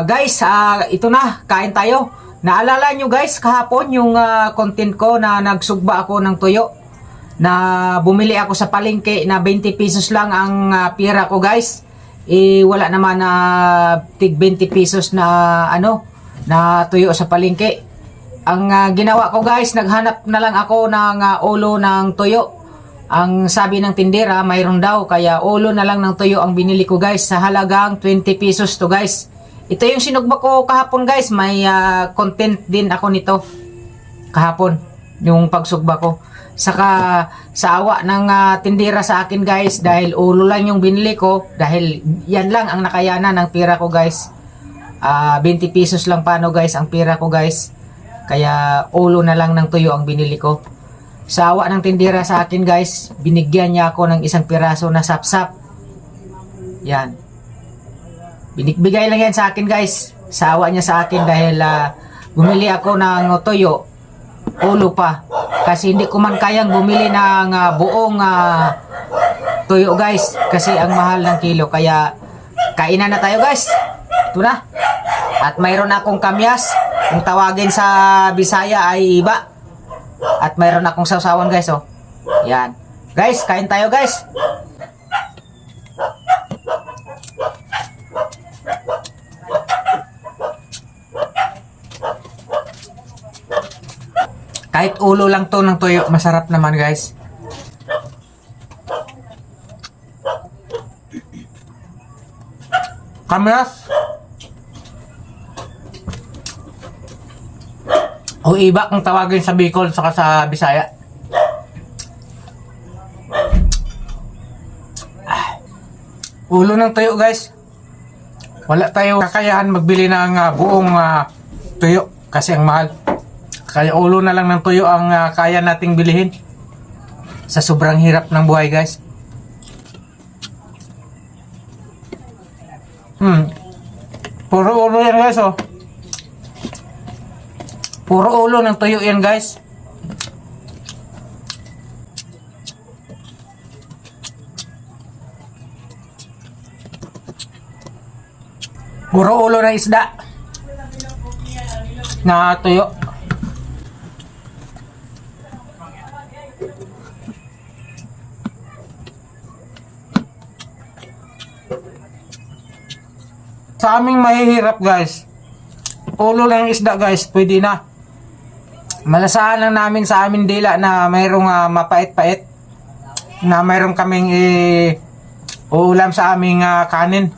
Guys, ito na, kain tayo. Naalala nyo guys, kahapon yung content ko na nagsugba ako ng tuyo. Na bumili ako sa palengke na 20 pesos lang ang pira ko guys. Wala naman na tig 20 pesos na na tuyo sa palengke. Ang ginawa ko guys, naghanap na lang ako ng ulo ng tuyo. Ang sabi ng tindera, mayroon daw, kaya ulo na lang ng tuyo ang binili ko guys sa halagang 20 pesos to guys. Ito yung sinugba ko kahapon guys, may content din ako nito kahapon, yung pagsugba ko. Saka sa awa ng tindera sa akin guys, dahil ulo lang yung binili ko, dahil yan lang ang nakayana ng pira ko guys. 20 pesos lang paano guys ang pira ko guys. Kaya ulo na lang ng tuyo ang binili ko. Sa awa ng tindera sa akin guys, binigyan niya ako ng isang piraso na sapsap. Yan. Binigbigay lang yan sa akin guys. Sa awa niya sa akin dahil bumili ako ng toyo, ulo pa. Kasi hindi ko man kayang bumili ng buong toyo guys. Kasi ang mahal ng kilo. Kaya kainan na tayo guys. Ito na. At mayroon akong kamyas. Kung tawagin sa Bisaya ay iba. At mayroon akong sausawan guys. Oh. Yan. Guys, kain tayo guys. Kahit ulo lang to ng tuyo, masarap naman guys. Kamyas. O iba kung tawagin sa Bicol saka sa Bisaya. Ulo ng tuyo guys. Wala tayong kakayahan magbili ng buong tuyo kasi ang mahal. Kaya ulo na lang ng tuyo ang kaya nating bilihin sa sobrang hirap ng buhay guys. Puro ulo yan guys oh. Puro ulo ng tuyo yan guys. Puro ulo ng isda na tuyo. Sa aming mahihirap guys, ulo lang isda guys, pwede na. Malasahan lang namin sa amin dila na mayroong mapait-pait, na mayroong kaming uulam sa aming kanin.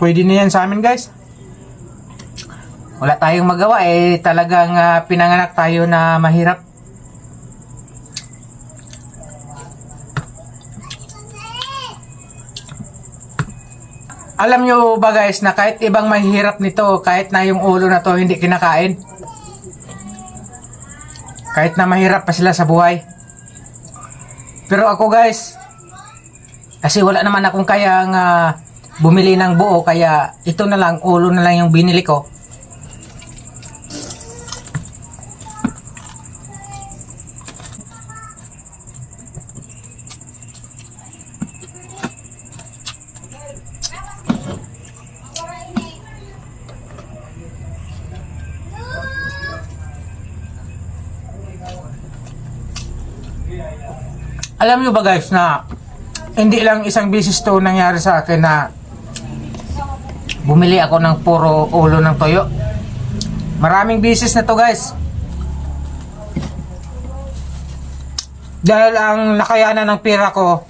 Pwede na yan sa amin guys. Wala tayong magawa talagang pinanganak tayo na mahirap. Alam nyo ba guys na kahit ibang mahirap nito, kahit na yung ulo na to hindi kinakain, kahit na mahirap pa sila sa buhay. Pero ako guys, kasi wala naman akong kayang bumili ng buo, kaya ito na lang, ulo na lang yung binili ko. Alam nyo ba guys na hindi lang isang beses to nangyari sa akin na bumili ako ng puro ulo ng toyo. Maraming beses na to guys. Dahil ang nakayanan ng pira ko,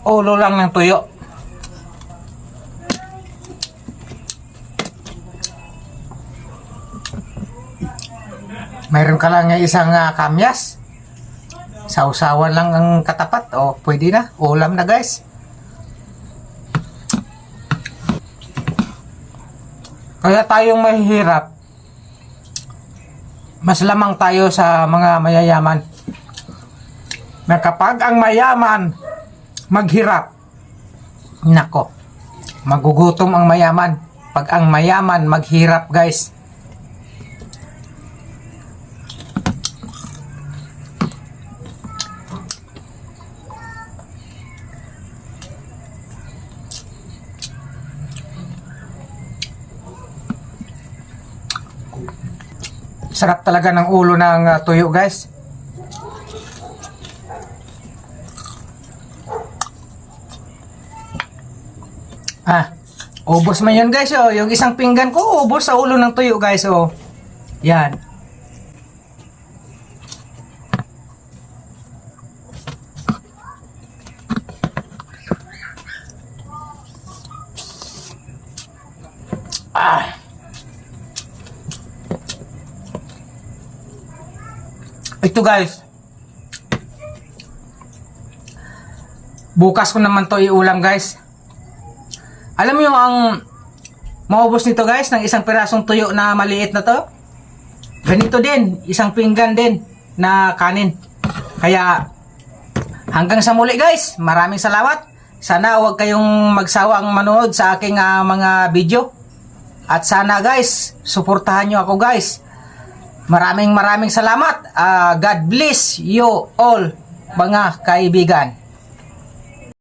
ulo lang ng toyo. Mayroon ka lang isang kamyas. Sausawan lang ang katapat. O, pwede na. Ulam na guys. Kaya tayong mahihirap, mas lamang tayo sa mga mayayaman. Na kapag ang mayaman maghirap, nako, magugutom ang mayaman. Pag ang mayaman maghirap guys, Sarap talaga ng ulo ng tuyo, guys. Ubos man yan, guys. Oh. Yung isang pinggan ko, ubos sa ulo ng tuyo, guys. Oh. Yan. Ito, guys. Bukas ko naman to iulam, guys. Alam mo yung ang maubos nito, guys, ng isang pirasong tuyo na maliit na to? Ganito din, isang pinggan din na kanin. Kaya hanggang sa muli, guys. Maraming salamat. Sana huwag kayong magsawang manood sa aking mga video. At sana, guys, suportahan nyo ako, guys. Maraming salamat. God bless you all, mga kaibigan.